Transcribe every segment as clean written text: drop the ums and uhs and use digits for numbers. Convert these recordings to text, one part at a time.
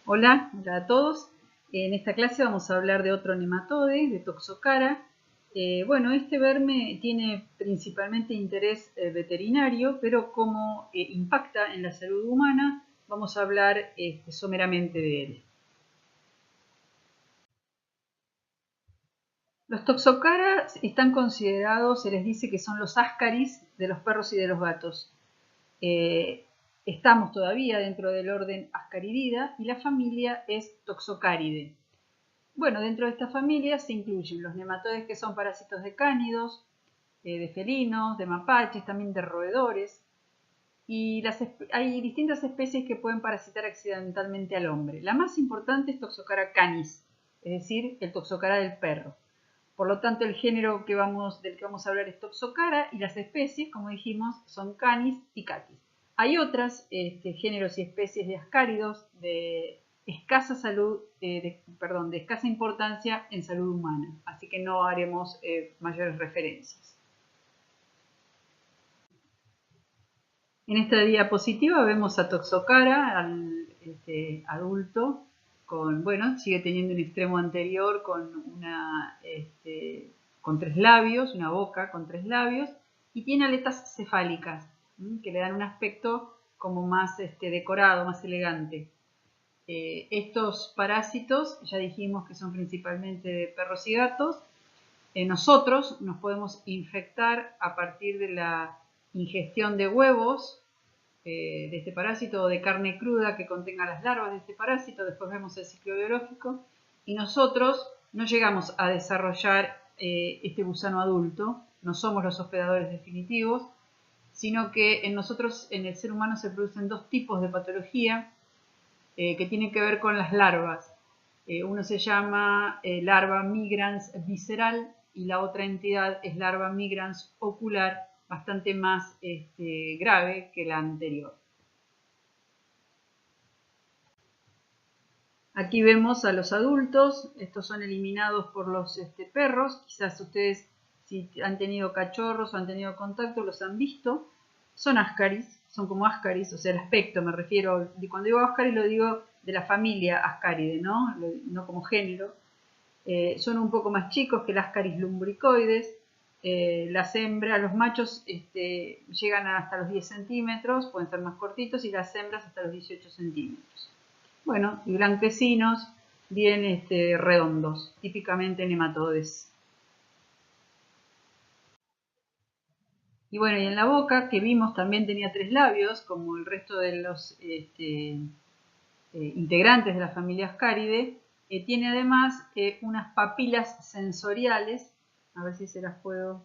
Hola a todos. En esta clase vamos a hablar de otro nematode, de Toxocara. Este verme tiene principalmente interés veterinario, pero como impacta en la salud humana, vamos a hablar someramente de él. Los Toxocara están considerados, se les dice que son los ascaris de los perros y de los gatos. Estamos todavía dentro del orden Ascaridida y la familia es Toxocaridae. Bueno, dentro de esta familia se incluyen los nematodes que son parásitos de cánidos, de felinos, de mapaches, también de roedores. Y hay distintas especies que pueden parasitar accidentalmente al hombre. La más importante es Toxocara canis, es decir, el Toxocara del perro. Por lo tanto, el género del que vamos a hablar es Toxocara y las especies, como dijimos, son Canis y Catis. Hay otras géneros y especies de ascáridos de escasa salud, de escasa importancia en salud humana, así que no haremos mayores referencias. En esta diapositiva vemos a Toxocara, al adulto, sigue teniendo un extremo anterior con tres labios, una boca con tres labios, y tiene aletas cefálicas, que le dan un aspecto como más decorado, más elegante. Estos parásitos, ya dijimos que son principalmente de perros y gatos. Nosotros nos podemos infectar a partir de la ingestión de huevos de este parásito o de carne cruda que contenga las larvas de este parásito. Después vemos el ciclo biológico y nosotros no llegamos a desarrollar este gusano adulto, no somos los hospedadores definitivos, sino que en nosotros, en el ser humano, se producen dos tipos de patología que tienen que ver con las larvas. Uno se llama larva migrans visceral y la otra entidad es larva migrans ocular, bastante más grave que la anterior. Aquí vemos a los adultos, estos son eliminados por los perros, quizás ustedes si han tenido cachorros o han tenido contacto los han visto, son ascaris, son como ascaris, o sea el aspecto me refiero, cuando digo ascaris lo digo de la familia Ascaridae, no como género. Son un poco más chicos que el Ascaris lumbricoides. Las hembras, los machos llegan hasta los 10 centímetros, pueden ser más cortitos, y las hembras hasta los 18 centímetros. Bueno, y blanquecinos, bien redondos, típicamente nematodes. Y bueno, y en la boca, que vimos también tenía tres labios, como el resto de los integrantes de la familia Ascaridae, tiene además unas papilas sensoriales, a ver si se las puedo...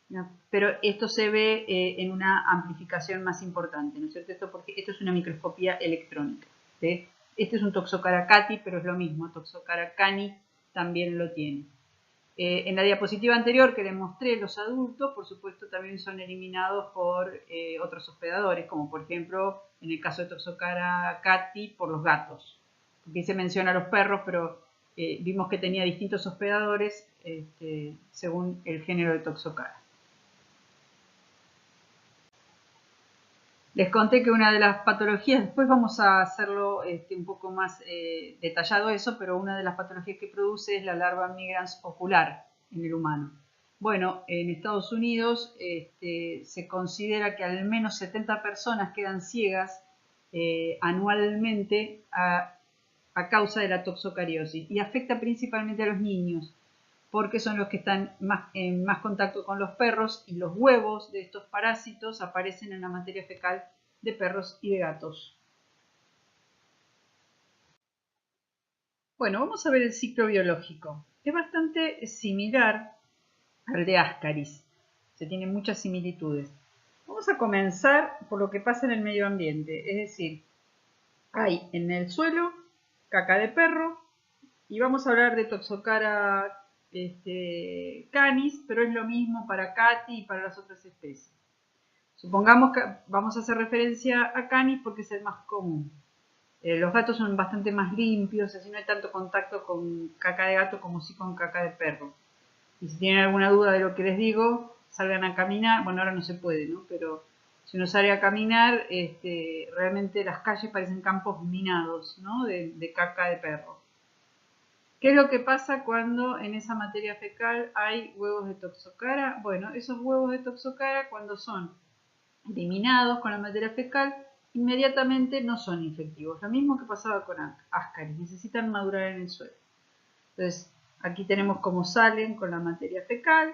No, pero esto se ve en una amplificación más importante, ¿no es cierto? Porque esto es una microscopía electrónica. ¿Sí? Este es un Toxocara cati, pero es lo mismo, Toxocara cani también lo tiene. En la diapositiva anterior que les mostré, los adultos, por supuesto, también son eliminados por otros hospedadores, como por ejemplo, en el caso de Toxocara cati, por los gatos. Aquí se menciona a los perros, pero vimos que tenía distintos hospedadores según el género de Toxocara. Les conté que una de las patologías, después vamos a hacerlo un poco más detallado eso, pero una de las patologías que produce es la larva migrans ocular en el humano. Bueno, en Estados Unidos se considera que al menos 70 personas quedan ciegas anualmente a causa de la toxocariosis y afecta principalmente a los niños, porque son los que están en más contacto con los perros y los huevos de estos parásitos aparecen en la materia fecal de perros y de gatos. Bueno, vamos a ver el ciclo biológico. Es bastante similar al de Ascaris. Se tienen muchas similitudes. Vamos a comenzar por lo que pasa en el medio ambiente, es decir, hay en el suelo caca de perro y vamos a hablar de Toxocara canis, pero es lo mismo para cati y para las otras especies. Supongamos que vamos a hacer referencia a canis porque es el más común. Los gatos son bastante más limpios, así no hay tanto contacto con caca de gato como sí con caca de perro. Y si tienen alguna duda de lo que les digo, salgan a caminar. Bueno, ahora no se puede, ¿no? Pero Si uno sale a caminar, realmente las calles parecen campos minados, ¿no? de caca de perro. ¿Qué es lo que pasa cuando en esa materia fecal hay huevos de Toxocara? Bueno, esos huevos de Toxocara, cuando son eliminados con la materia fecal, inmediatamente no son infectivos. Lo mismo que pasaba con Ascaris, necesitan madurar en el suelo. Entonces, aquí tenemos cómo salen con la materia fecal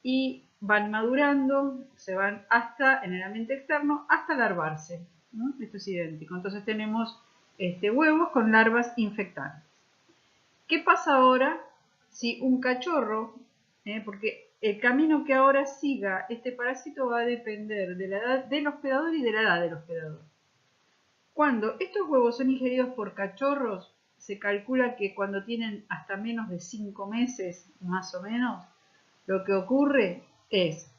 y van madurando, se van hasta, en el ambiente externo, hasta larvarse, ¿no? Esto es idéntico. Entonces tenemos huevos con larvas infectantes. ¿Qué pasa ahora si un cachorro, porque el camino que ahora siga este parásito va a depender de la edad del hospedador y de la edad del hospedador? Cuando estos huevos son ingeridos por cachorros, se calcula que cuando tienen hasta menos de 5 meses, más o menos, lo que ocurre es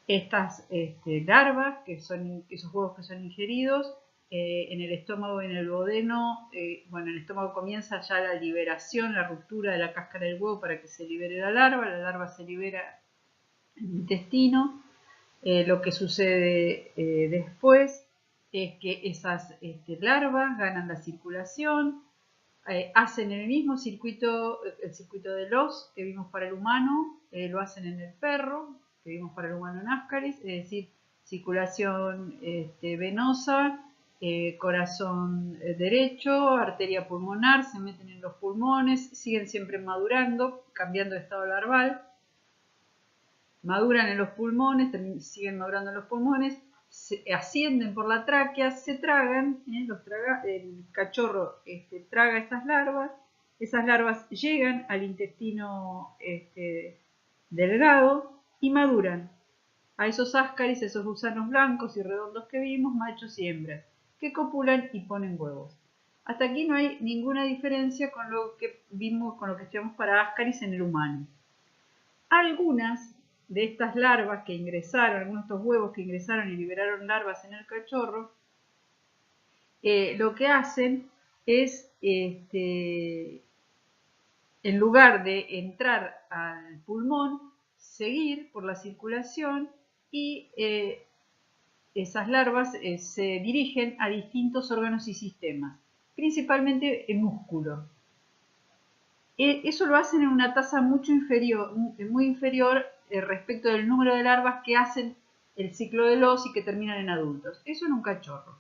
estas larvas, que son esos huevos que son ingeridos, en el estómago, en el duodeno, bueno, en el estómago comienza ya la liberación, la ruptura de la cáscara del huevo para que se libere la larva se libera en el intestino. Lo que sucede después es que esas larvas ganan la circulación, hacen el mismo circuito, el circuito de Loss que vimos para el humano, lo hacen en el perro, que vimos para el humano en Ascaris, es decir, circulación venosa, corazón derecho, arteria pulmonar, se meten en los pulmones, siguen siempre madurando, cambiando de estado larval, maduran en los pulmones, siguen madurando en los pulmones, se ascienden por la tráquea, se tragan, el cachorro traga esas larvas llegan al intestino delgado y maduran a esos Ascaris, esos gusanos blancos y redondos que vimos, machos y hembras, que copulan y ponen huevos. Hasta aquí no hay ninguna diferencia con lo que vimos, con lo que estudiamos para Ascaris en el humano. Algunas de estas larvas que ingresaron, algunos de estos huevos que ingresaron y liberaron larvas en el cachorro, lo que hacen es, en lugar de entrar al pulmón, seguir por la circulación y esas larvas se dirigen a distintos órganos y sistemas, principalmente el músculo. Eso lo hacen en una tasa muy inferior respecto del número de larvas que hacen el ciclo de Loss y que terminan en adultos. Eso en un cachorro.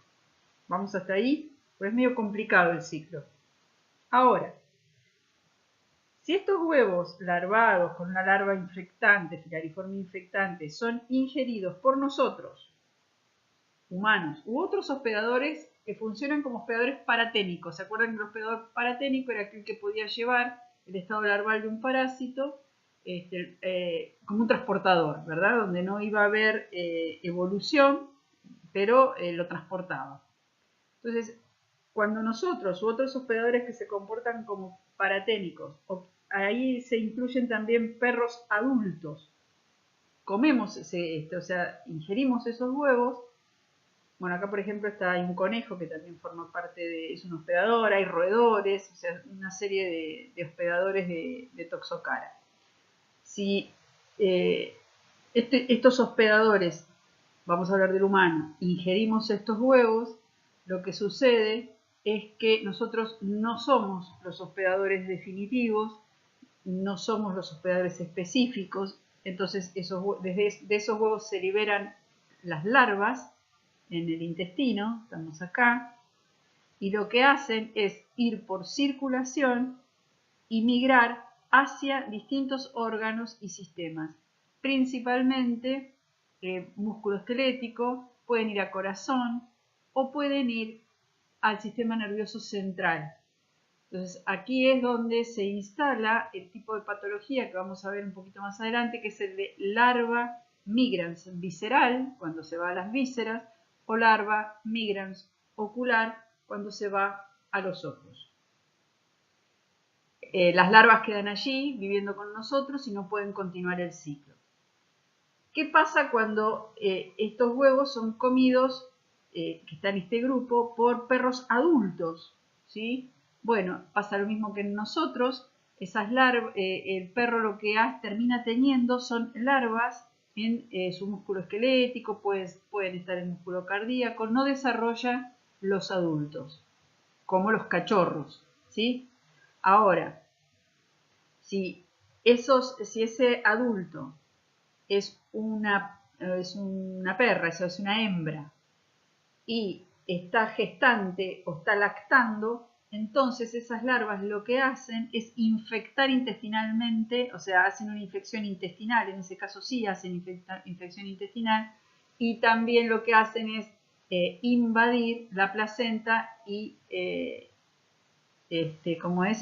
Vamos hasta ahí, pues es medio complicado el ciclo. Ahora, si estos huevos larvados con una larva infectante, Filariforme infectante, son ingeridos por nosotros, humanos, u otros hospedadores que funcionan como hospedadores paraténicos. ¿Se acuerdan que el hospedador paraténico era aquel que podía llevar el estado larval de un parásito como un transportador, ¿verdad? Donde no iba a haber evolución, pero lo transportaba. Entonces, cuando nosotros u otros hospedadores que se comportan como paraténicos, ahí se incluyen también perros adultos, comemos o sea, ingerimos esos huevos. Bueno, acá por ejemplo hay un conejo que también forma parte es un hospedador, hay roedores, o sea, una serie de hospedadores de Toxocara. Si estos hospedadores, vamos a hablar del humano, ingerimos estos huevos, lo que sucede es que nosotros no somos los hospedadores definitivos, no somos los hospedadores específicos, entonces de esos huevos se liberan las larvas en el intestino, estamos acá, y lo que hacen es ir por circulación y migrar hacia distintos órganos y sistemas, principalmente músculo esquelético, pueden ir a corazón o pueden ir al sistema nervioso central. Entonces aquí es donde se instala el tipo de patología que vamos a ver un poquito más adelante, que es el de larva migrans visceral, cuando se va a las vísceras, o larva migrans ocular, cuando se va a los ojos. Las larvas quedan allí viviendo con nosotros y no pueden continuar el ciclo. ¿Qué pasa cuando estos huevos son comidos, que están en este grupo, por perros adultos? ¿Sí? Bueno, pasa lo mismo que en nosotros. Esas larvas, el perro lo que termina teniendo son larvas en su músculo esquelético, pueden estar en músculo cardíaco, no desarrolla los adultos, como los cachorros, ¿sí? Ahora, si ese adulto es una perra, eso es una hembra, y está gestante o está lactando, entonces esas larvas lo que hacen es infectar intestinalmente, o sea, hacen una infección intestinal, en ese caso sí hacen infección intestinal, y también lo que hacen es invadir la placenta y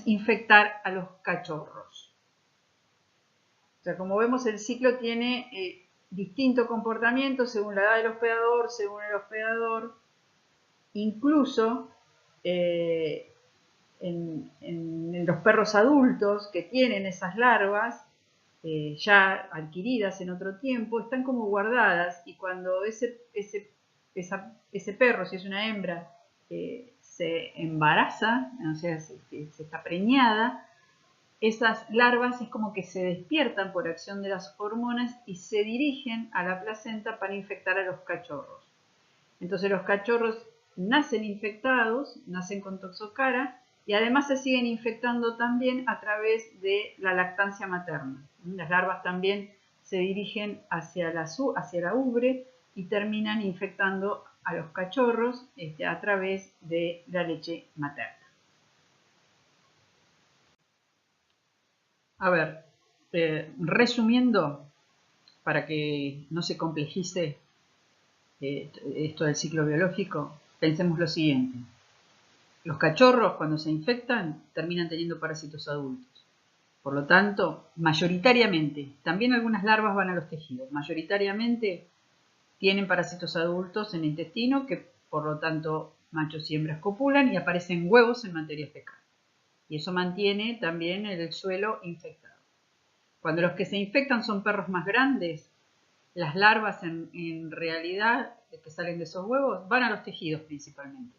infectar a los cachorros. O sea, como vemos, el ciclo tiene distintos comportamientos según la edad del hospedador, según el hospedador. Incluso en los perros adultos que tienen esas larvas ya adquiridas en otro tiempo, están como guardadas, y cuando ese perro, si es una hembra, se embaraza, o sea, se está preñada, esas larvas es como que se despiertan por acción de las hormonas y se dirigen a la placenta para infectar a los cachorros. Entonces los cachorros nacen infectados, nacen con toxocara, y además se siguen infectando también a través de la lactancia materna. Las larvas también se dirigen hacia la ubre y terminan infectando a los cachorros a través de la leche materna. A ver, resumiendo, para que no se complejice esto del ciclo biológico, pensemos lo siguiente. Los cachorros, cuando se infectan, terminan teniendo parásitos adultos. Por lo tanto, mayoritariamente, también algunas larvas van a los tejidos, mayoritariamente tienen parásitos adultos en el intestino, que por lo tanto machos y hembras copulan y aparecen huevos en materia fecal. Y eso mantiene también el suelo infectado. Cuando los que se infectan son perros más grandes, las larvas en realidad que salen de esos huevos van a los tejidos principalmente.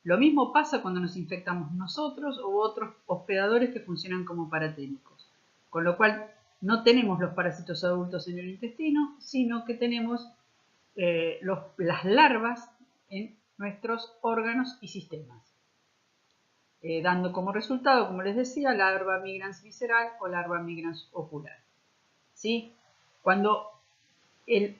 Lo mismo pasa cuando nos infectamos nosotros u otros hospedadores que funcionan como paraténicos. Con lo cual no tenemos los parásitos adultos en el intestino, sino que tenemos las larvas en nuestros órganos y sistemas. Dando como resultado, como les decía, larva migrans visceral o larva migrans ocular. ¿Sí? Cuando el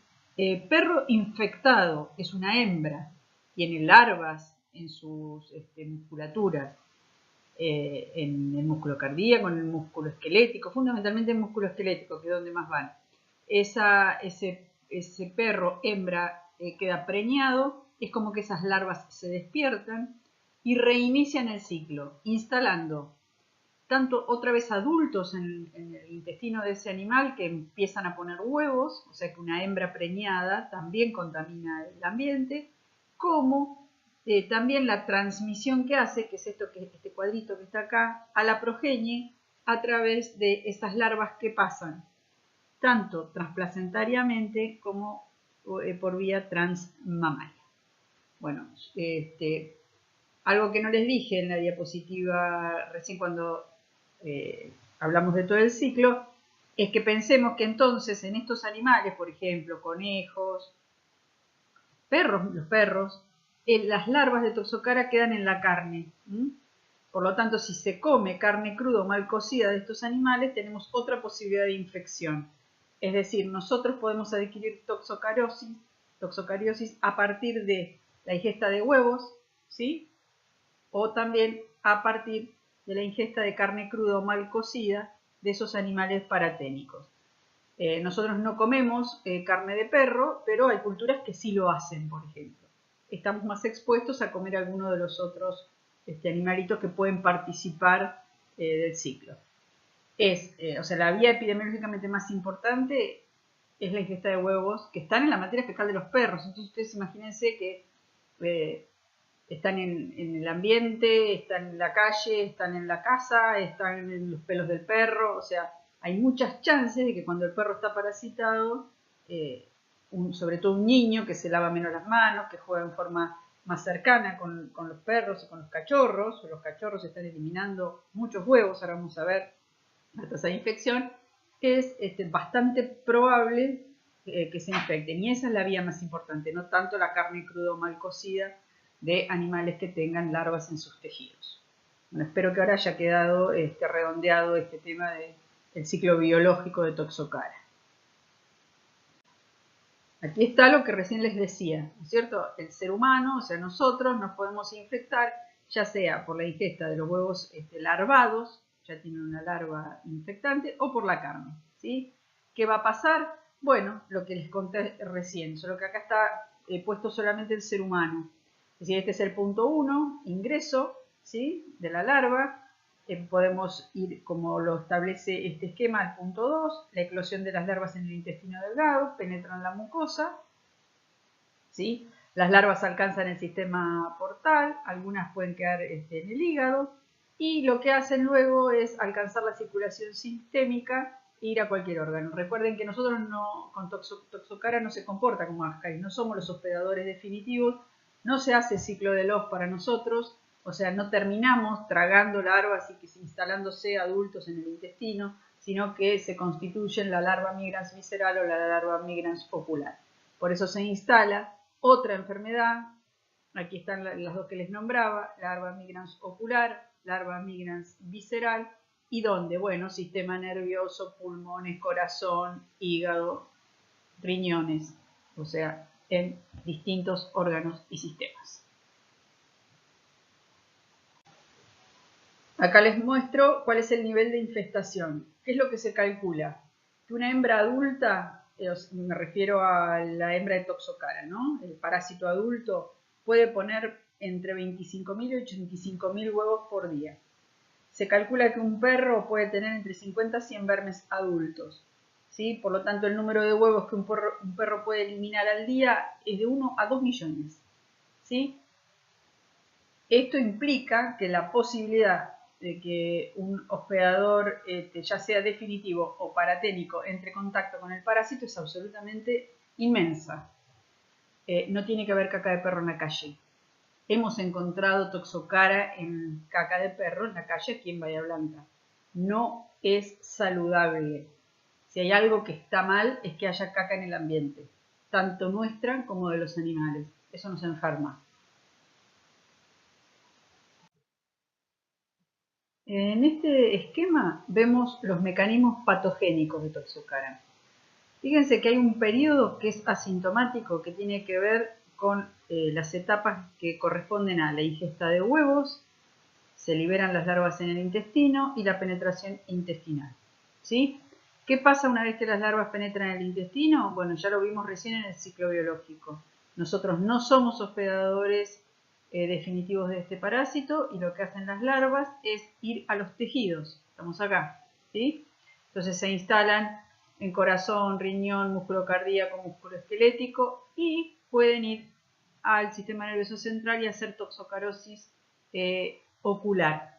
perro infectado es una hembra, tiene larvas en sus musculaturas, en el músculo cardíaco, en el músculo esquelético, fundamentalmente el músculo esquelético, que es donde más van. Ese perro hembra queda preñado, es como que esas larvas se despiertan y reinician el ciclo, instalando tanto otra vez adultos en el intestino de ese animal que empiezan a poner huevos, o sea que una hembra preñada también contamina el ambiente, como también la transmisión que hace, que es este cuadrito que está acá, a la progenie a través de esas larvas que pasan, tanto transplacentariamente como por vía transmamaria. Bueno, algo que no les dije en la diapositiva recién cuando hablamos de todo el ciclo, es que pensemos que entonces en estos animales, por ejemplo, conejos, los perros, las larvas de toxocara quedan en la carne. Por lo tanto, si se come carne cruda o mal cocida de estos animales, tenemos otra posibilidad de infección. Es decir, nosotros podemos adquirir toxocariosis a partir de la ingesta de huevos, ¿sí? O también a partir de la ingesta de carne cruda o mal cocida de esos animales paraténicos. Nosotros no comemos carne de perro, pero hay culturas que sí lo hacen, por ejemplo. Estamos más expuestos a comer alguno de los otros animalitos que pueden participar del ciclo. O sea, la vía epidemiológicamente más importante es la ingesta de huevos que están en la materia fecal de los perros. Entonces ustedes imagínense que están en el ambiente, están en la calle, están en la casa, están en los pelos del perro, o sea, hay muchas chances de que cuando el perro está parasitado, sobre todo un niño que se lava menos las manos, que juega en forma más cercana con los perros y con los cachorros están eliminando muchos huevos, ahora vamos a ver la tasa de infección, es bastante probable que se infecten. Y esa es la vía más importante, no tanto la carne cruda o mal cocida de animales que tengan larvas en sus tejidos. Bueno, espero que ahora haya quedado redondeado este tema del ciclo biológico de Toxocara. Aquí está lo que recién les decía, ¿no es cierto? El ser humano, o sea, nosotros nos podemos infectar, ya sea por la ingesta de los huevos larvados, ya tienen una larva infectante, o por la carne, ¿sí? ¿Qué va a pasar? Bueno, lo que les conté recién, solo que acá está puesto solamente el ser humano. Es decir, este es el punto 1, ingreso, ¿sí?, de la larva. Podemos ir, como lo establece este esquema, al punto 2, la eclosión de las larvas en el intestino delgado, penetran la mucosa, ¿sí? Las larvas alcanzan el sistema portal, algunas pueden quedar en el hígado, y lo que hacen luego es alcanzar la circulación sistémica e ir a cualquier órgano. Recuerden que nosotros con Toxocara no se comporta como Ascaris, no somos los hospedadores definitivos, no se hace ciclo de Love para nosotros, o sea, no terminamos tragando larvas y instalándose adultos en el intestino, sino que se constituyen la larva migrans visceral o la larva migrans ocular. Por eso se instala otra enfermedad, aquí están las dos que les nombraba, larva migrans ocular, larva migrans visceral, ¿y dónde? Bueno, sistema nervioso, pulmones, corazón, hígado, riñones, o sea, en distintos órganos y sistemas. Acá les muestro cuál es el nivel de infestación. ¿Qué es lo que se calcula? Que una hembra adulta, me refiero a la hembra de Toxocara, ¿no? El parásito adulto puede poner entre 25.000 y 85.000 huevos por día. Se calcula que un perro puede tener entre 50 y 100 vermes adultos, ¿sí? Por lo tanto, el número de huevos que un perro puede eliminar al día es de 1 a 2 millones, ¿sí? Esto implica que la posibilidad de que un hospedador, ya sea definitivo o paraténico, entre en contacto con el parásito es absolutamente inmensa. No tiene que haber caca de perro en la calle. Hemos encontrado Toxocara en caca de perro en la calle aquí en Bahía Blanca. No es saludable. Si hay algo que está mal es que haya caca en el ambiente, tanto nuestra como de los animales. Eso nos enferma. En este esquema vemos los mecanismos patogénicos de Toxocara. Fíjense que hay un periodo que es asintomático, que tiene que ver con las etapas que corresponden a la ingesta de huevos, se liberan las larvas en el intestino y la penetración intestinal, ¿sí? ¿Qué pasa una vez que las larvas penetran el intestino? Bueno, ya lo vimos recién en el ciclo biológico. Nosotros no somos hospedadores definitivos de este parásito y lo que hacen las larvas es ir a los tejidos. Estamos acá, ¿sí? Entonces se instalan en corazón, riñón, músculo cardíaco, músculo esquelético y pueden ir al sistema nervioso central y hacer toxocarosis ocular.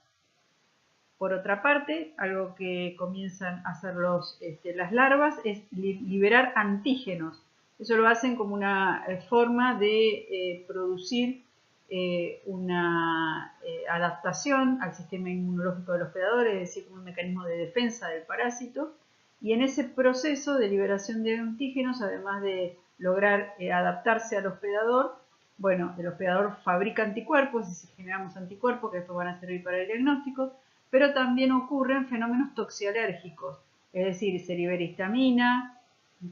Por otra parte, algo que comienzan a hacer las larvas es liberar antígenos. Eso lo hacen como una forma de producir una adaptación al sistema inmunológico del hospedador, es decir, como un mecanismo de defensa del parásito. Y en ese proceso de liberación de antígenos, además de lograr adaptarse al hospedador, bueno, el hospedador fabrica anticuerpos, es decir, generamos anticuerpos que después van a servir para el diagnóstico, pero también ocurren fenómenos toxialérgicos, es decir, se libera histamina,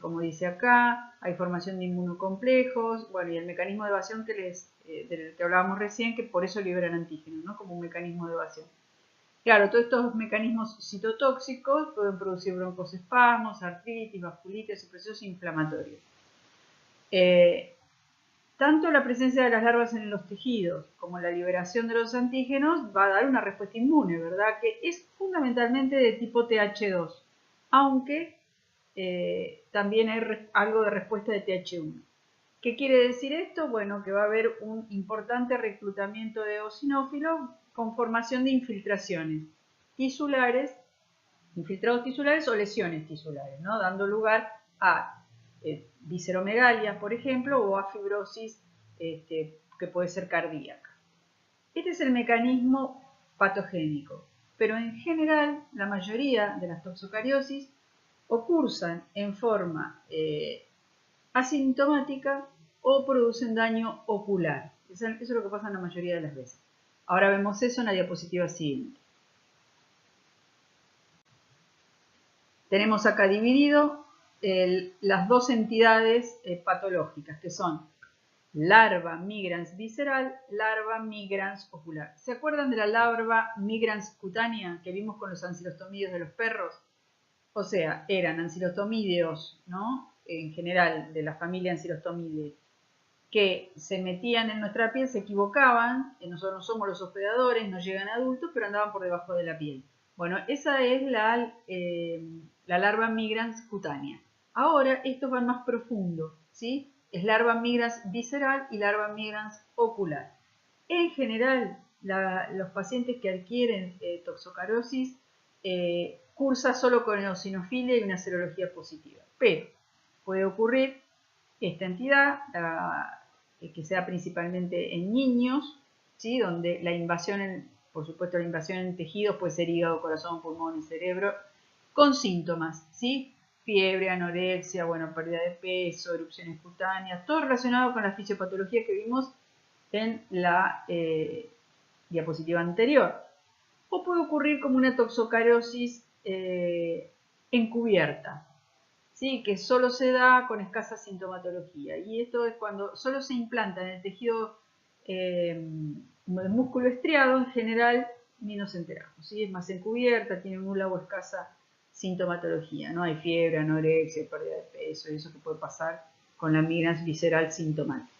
como dice acá, hay formación de inmunocomplejos, bueno, y el mecanismo de evasión del que hablábamos recién, que por eso liberan antígenos, ¿no? Como un mecanismo de evasión. Claro, todos estos mecanismos citotóxicos pueden producir broncoespasmos, artritis, vasculitis y procesos inflamatorios. Tanto la presencia de las larvas en los tejidos como la liberación de los antígenos va a dar una respuesta inmune, ¿verdad? Que es fundamentalmente de tipo TH2, aunque también hay algo de respuesta de TH1. ¿Qué quiere decir esto? Bueno, que va a haber un importante reclutamiento de eosinófilos con formación de infiltraciones tisulares, infiltrados tisulares o lesiones tisulares, ¿no? Dando lugar a visceromegalias, por ejemplo, o a fibrosis que puede ser cardíaca. Este es el mecanismo patogénico, pero en general la mayoría de las toxocariosis ocurren en forma asintomática o producen daño ocular. Eso es lo que pasa en la mayoría de las veces. Ahora vemos eso en la diapositiva siguiente. Tenemos acá dividido las dos entidades patológicas, que son larva migrans visceral, larva migrans ocular. ¿Se acuerdan de la larva migrans cutánea que vimos con los ancilostomídeos de los perros? O sea, eran ancilostomídeos, ¿no? En general, de la familia Ancylostomide, que se metían en nuestra piel, se equivocaban, nosotros no somos los hospedadores, no llegan adultos, pero andaban por debajo de la piel. Bueno, esa es la larva migrans cutánea. Ahora, estos van más profundo, ¿sí? Es larva migrans visceral y larva migrans ocular. En general, los pacientes que adquieren toxocarosis cursa solo con eosinofilia y una serología positiva. Pero puede ocurrir esta entidad, que sea principalmente en niños, ¿sí? Donde la invasión, por supuesto la invasión en tejidos puede ser hígado, corazón, pulmón y cerebro, con síntomas, ¿sí? Fiebre, anorexia, bueno, pérdida de peso, erupciones cutáneas, todo relacionado con la fisiopatología que vimos en la diapositiva anterior. O puede ocurrir como una toxocarosis encubierta, ¿sí? Que solo se da con escasa sintomatología. Y esto es cuando solo se implanta en el tejido del músculo estriado, en general ni nos enteramos, ¿sí? Es más encubierta, tiene nula o escasa sintomatología. No hay fiebre, anorexia, pérdida de peso, y eso que puede pasar con la migrans visceral sintomática.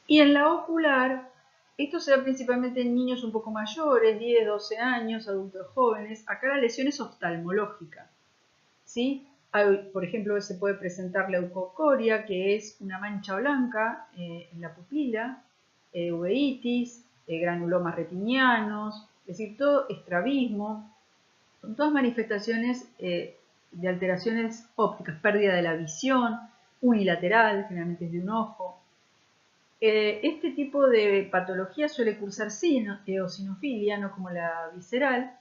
Y en la ocular, esto se da principalmente en niños un poco mayores, 10, 12 años, adultos jóvenes. Acá la lesión es oftalmológica, ¿sí? Por ejemplo, se puede presentar leucocoria, que es una mancha blanca en la pupila, uveitis, granulomas retinianos, es decir, todo estrabismo. Son todas manifestaciones de alteraciones ópticas, pérdida de la visión, unilateral, generalmente es de un ojo. Este tipo de patología suele cursar sin eosinofilia, no como la visceral,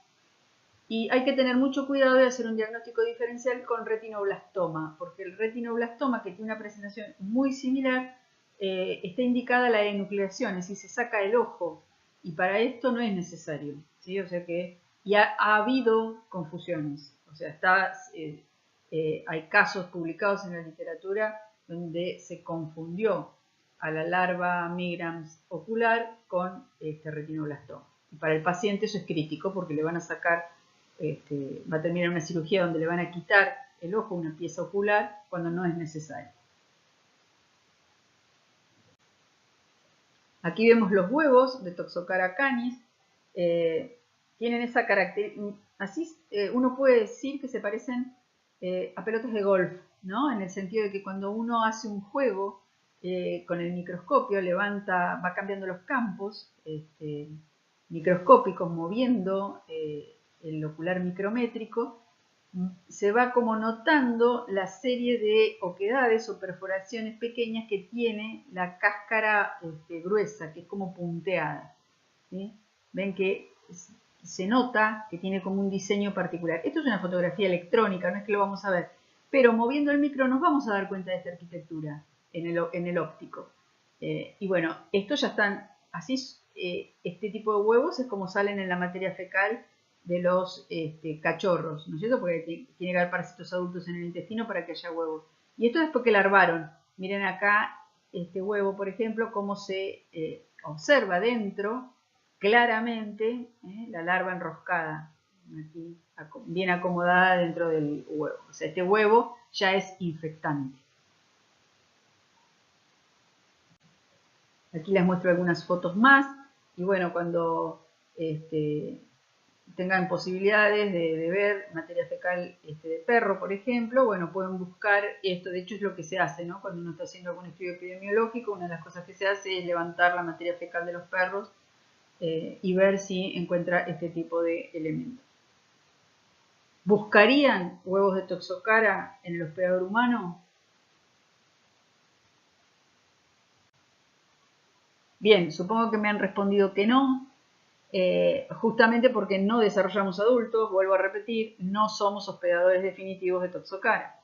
y hay que tener mucho cuidado de hacer un diagnóstico diferencial con retinoblastoma, porque el retinoblastoma, que tiene una presentación muy similar, está indicada la enucleación, es decir, se saca el ojo, y para esto no es necesario, ¿sí? O sea que ha habido confusiones, o sea, hay casos publicados en la literatura donde se confundió a la larva migrans ocular con retinoblastoma. Y para el paciente eso es crítico porque le van a sacar, va a terminar una cirugía donde le van a quitar el ojo, una pieza ocular, cuando no es necesario. Aquí vemos los huevos de Toxocara canis. Tienen esa característica, así uno puede decir que se parecen a pelotas de golf, ¿no? En el sentido de que cuando uno hace un juego con el microscopio, va cambiando los campos microscópicos, moviendo el ocular micrométrico, se va como notando la serie de oquedades o perforaciones pequeñas que tiene la cáscara gruesa, que es como punteada, ¿sí? Ven que se nota que tiene como un diseño particular. Esto es una fotografía electrónica, no es que lo vamos a ver, pero moviendo el micro nos vamos a dar cuenta de esta arquitectura en el óptico. Y bueno, estos ya están, así este tipo de huevos es como salen en la materia fecal de los cachorros, ¿no es cierto? Porque tiene que haber parásitos adultos en el intestino para que haya huevos. Y esto es porque larvaron. Miren acá este huevo, por ejemplo, cómo se observa dentro claramente la larva enroscada, aquí bien acomodada dentro del huevo. O sea, este huevo ya es infectante. Aquí les muestro algunas fotos más. Y bueno, cuando tengan posibilidades de ver materia fecal de perro, por ejemplo, bueno, pueden buscar esto. De hecho es lo que se hace, ¿no? Cuando uno está haciendo algún estudio epidemiológico, una de las cosas que se hace es levantar la materia fecal de los perros y ver si encuentra este tipo de elementos. ¿Buscarían huevos de Toxocara en el hospedador humano? Bien, supongo que me han respondido que no. Justamente porque no desarrollamos adultos, vuelvo a repetir, no somos hospedadores definitivos de Toxocara.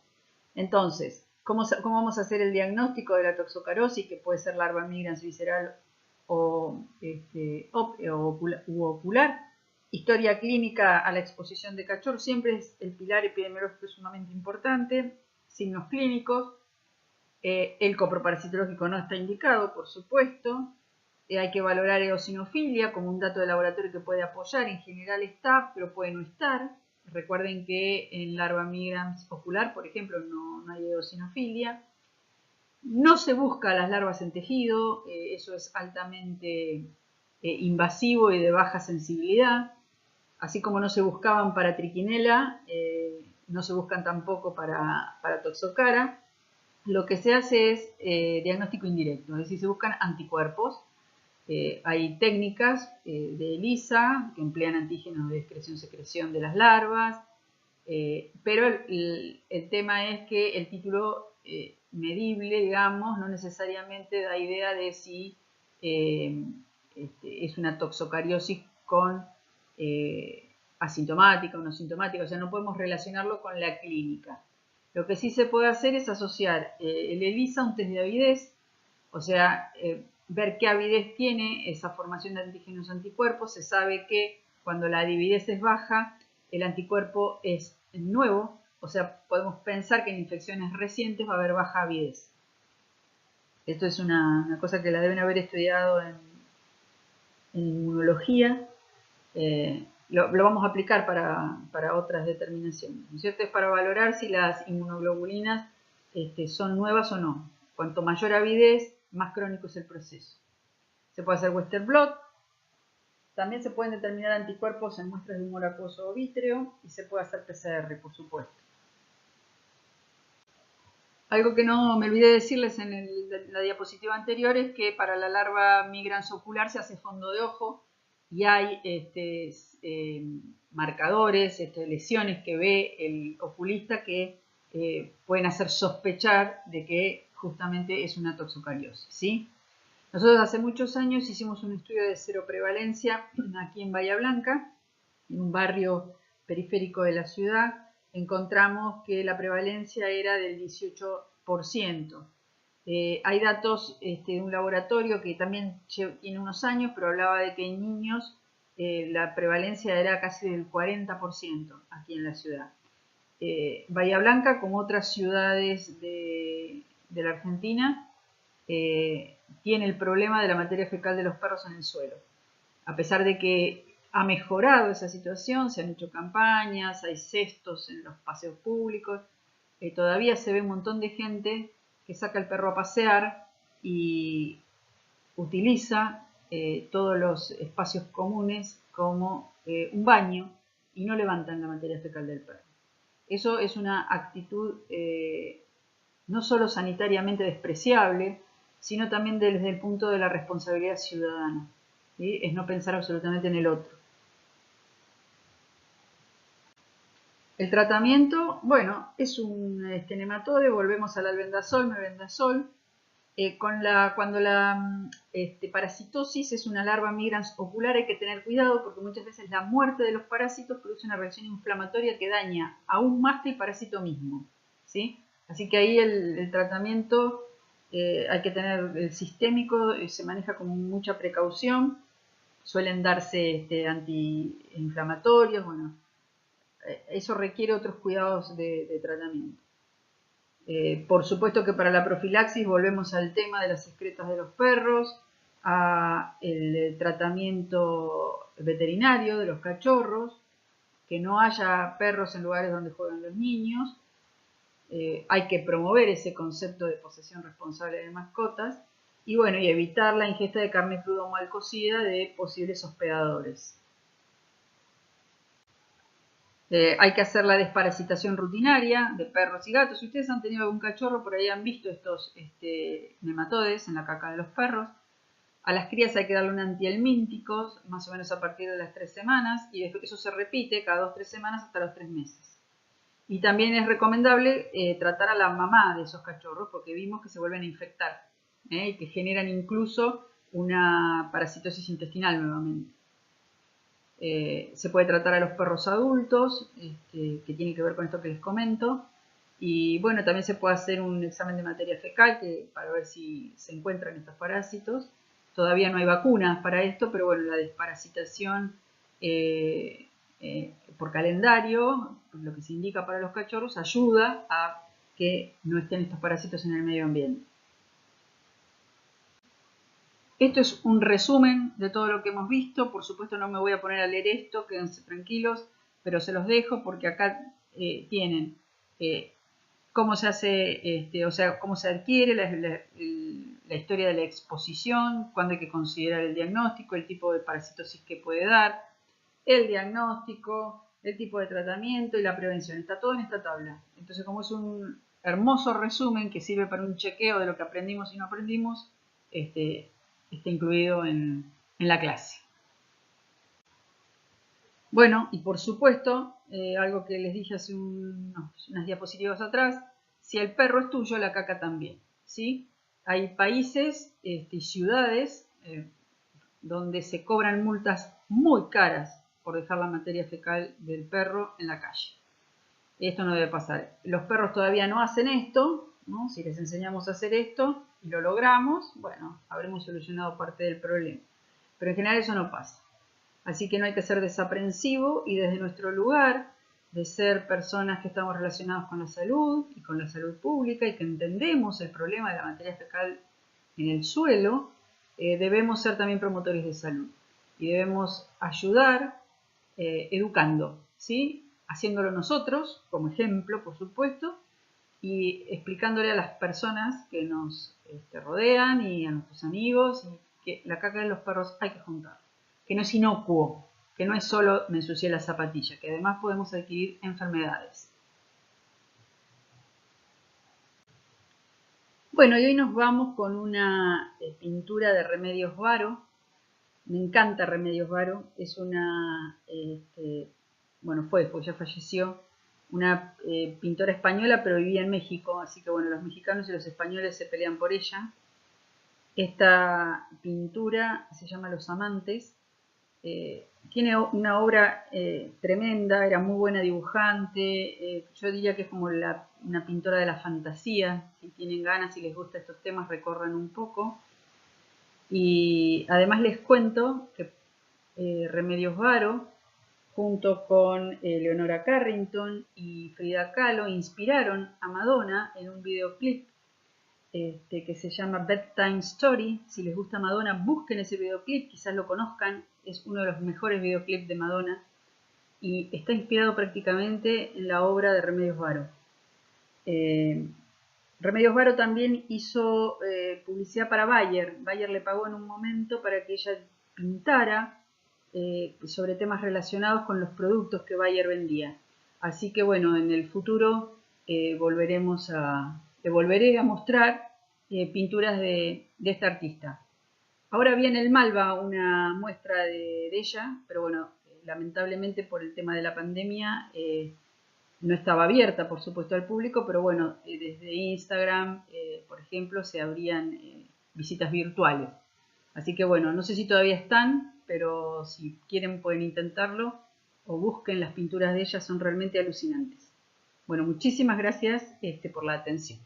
Entonces, ¿Cómo vamos a hacer el diagnóstico de la toxocarosis, que puede ser larva migrans visceral u ocular? Historia clínica a la exposición de cachorros, siempre es el pilar epidemiológico sumamente importante. Signos clínicos, el coproparasitológico no está indicado, por supuesto. Hay que valorar eosinofilia como un dato de laboratorio que puede apoyar, en general está, pero puede no estar. Recuerden que en larva migrans ocular, por ejemplo, no hay eosinofilia. No se busca las larvas en tejido, eso es altamente invasivo y de baja sensibilidad. Así como no se buscaban para triquinela, no se buscan tampoco para toxocara. Lo que se hace es diagnóstico indirecto, es decir, se buscan anticuerpos. Hay técnicas de ELISA que emplean antígenos de excreción-secreción de las larvas, pero el tema es que el título medible, digamos, no necesariamente da idea de si es una toxocariosis con asintomática o no asintomática, o sea, no podemos relacionarlo con la clínica. Lo que sí se puede hacer es asociar el ELISA a un test de avidez, o sea, ver qué avidez tiene esa formación de antígenos anticuerpos. Se sabe que cuando la avidez es baja, el anticuerpo es nuevo, o sea, podemos pensar que en infecciones recientes va a haber baja avidez. Esto es una cosa que la deben haber estudiado en inmunología. Lo vamos a aplicar para otras determinaciones, ¿no es cierto? Es para valorar si las inmunoglobulinas son nuevas o no. Cuanto mayor avidez, más crónico es el proceso. Se puede hacer Western blot. También se pueden determinar anticuerpos en muestras de humor acuoso o vítreo y se puede hacer PCR, por supuesto. Algo que no me olvidé decirles en la diapositiva anterior es que para la larva migrans ocular se hace fondo de ojo y hay marcadores, lesiones que ve el oculista que pueden hacer sospechar de que justamente es una toxocariosis, ¿sí? Nosotros hace muchos años hicimos un estudio de seroprevalencia aquí en Bahía Blanca, en un barrio periférico de la ciudad. Encontramos que la prevalencia era del 18%. Hay datos de un laboratorio que también tiene unos años, pero hablaba de que en niños la prevalencia era casi del 40% aquí en la ciudad. Bahía Blanca, como otras ciudades de la Argentina, tiene el problema de la materia fecal de los perros en el suelo. A pesar de que ha mejorado esa situación, se han hecho campañas, hay cestos en los paseos públicos, todavía se ve un montón de gente que saca el perro a pasear y utiliza todos los espacios comunes como un baño y no levantan la materia fecal del perro. Eso es una actitud no solo sanitariamente despreciable, sino también desde el punto de la responsabilidad ciudadana. ¿Sí? Es no pensar absolutamente en el otro. El tratamiento, bueno, es un nematode, volvemos al albendazol, mebendazol. Cuando la parasitosis es una larva migrans ocular hay que tener cuidado porque muchas veces la muerte de los parásitos produce una reacción inflamatoria que daña aún más que el parásito mismo, ¿sí? Así que ahí el tratamiento hay que tener el sistémico, se maneja con mucha precaución, suelen darse antiinflamatorios, bueno, eso requiere otros cuidados de tratamiento. Por supuesto que para la profilaxis volvemos al tema de las excretas de los perros, al tratamiento veterinario de los cachorros, que no haya perros en lugares donde juegan los niños. Hay que promover ese concepto de posesión responsable de mascotas y bueno, y evitar la ingesta de carne cruda o mal cocida de posibles hospedadores. Hay que hacer la desparasitación rutinaria de perros y gatos. Si ustedes han tenido algún cachorro, por ahí han visto estos nematodes en la caca de los perros. A las crías hay que darle un antihelmínticos, más o menos a partir de las 3 semanas, y eso se repite cada 2-3 semanas hasta los 3 meses. Y también es recomendable tratar a la mamá de esos cachorros, porque vimos que se vuelven a infectar, y que generan incluso una parasitosis intestinal nuevamente. Se puede tratar a los perros adultos, que tiene que ver con esto que les comento. Y bueno, también se puede hacer un examen de materia fecal para ver si se encuentran estos parásitos. Todavía no hay vacunas para esto, pero bueno, la desparasitación por calendario, lo que se indica para los cachorros, ayuda a que no estén estos parásitos en el medio ambiente. Esto es un resumen de todo lo que hemos visto. Por supuesto no me voy a poner a leer esto, quédense tranquilos, pero se los dejo porque acá tienen cómo se hace, o sea, cómo se adquiere la historia de la exposición, cuándo hay que considerar el diagnóstico, el tipo de parasitosis que puede dar, el diagnóstico, el tipo de tratamiento y la prevención. Está todo en esta tabla. Entonces, como es un hermoso resumen que sirve para un chequeo de lo que aprendimos y no aprendimos, está incluido en la clase. Bueno, y por supuesto, algo que les dije hace unas diapositivas atrás, si el perro es tuyo, la caca también, ¿sí? Hay países y ciudades donde se cobran multas muy caras por dejar la materia fecal del perro en la calle. Esto no debe pasar. Los perros todavía no hacen esto, ¿no? Si les enseñamos a hacer esto y lo logramos, bueno, habremos solucionado parte del problema. Pero en general eso no pasa. Así que no hay que ser desaprensivo y desde nuestro lugar de ser personas que estamos relacionados con la salud y con la salud pública y que entendemos el problema de la materia fecal en el suelo, debemos ser también promotores de salud y debemos ayudar educando, ¿sí? Haciéndolo nosotros, como ejemplo, por supuesto, y explicándole a las personas que nos rodean y a nuestros amigos que la caca de los perros hay que juntar, que no es inocuo, que no es solo me ensucié la zapatilla, que además podemos adquirir enfermedades. Bueno, y hoy nos vamos con una pintura de Remedios Varo. Me encanta Remedios Varo, es una, bueno, pues ya falleció, una pintora española, pero vivía en México, así que bueno, los mexicanos y los españoles se pelean por ella. Esta pintura se llama Los Amantes, tiene una obra tremenda, era muy buena dibujante, yo diría que es como una pintora de la fantasía. Si tienen ganas y les gustan estos temas, recorran un poco. Y además les cuento que Remedios Varo, junto con Leonora Carrington y Frida Kahlo, inspiraron a Madonna en un videoclip que se llama Bedtime Story. Si les gusta Madonna, busquen ese videoclip, quizás lo conozcan, es uno de los mejores videoclips de Madonna y está inspirado prácticamente en la obra de Remedios Varo. Remedios Varo también hizo publicidad para Bayer. Bayer le pagó en un momento para que ella pintara sobre temas relacionados con los productos que Bayer vendía. Así que bueno, en el futuro le volveré a mostrar pinturas de esta artista. Ahora viene el Malva, una muestra de ella, pero bueno, lamentablemente por el tema de la pandemia no estaba abierta, por supuesto, al público, pero bueno, desde Instagram, por ejemplo, se abrían visitas virtuales. Así que bueno, no sé si todavía están, pero si quieren pueden intentarlo o busquen las pinturas de ella, son realmente alucinantes. Bueno, muchísimas gracias por la atención.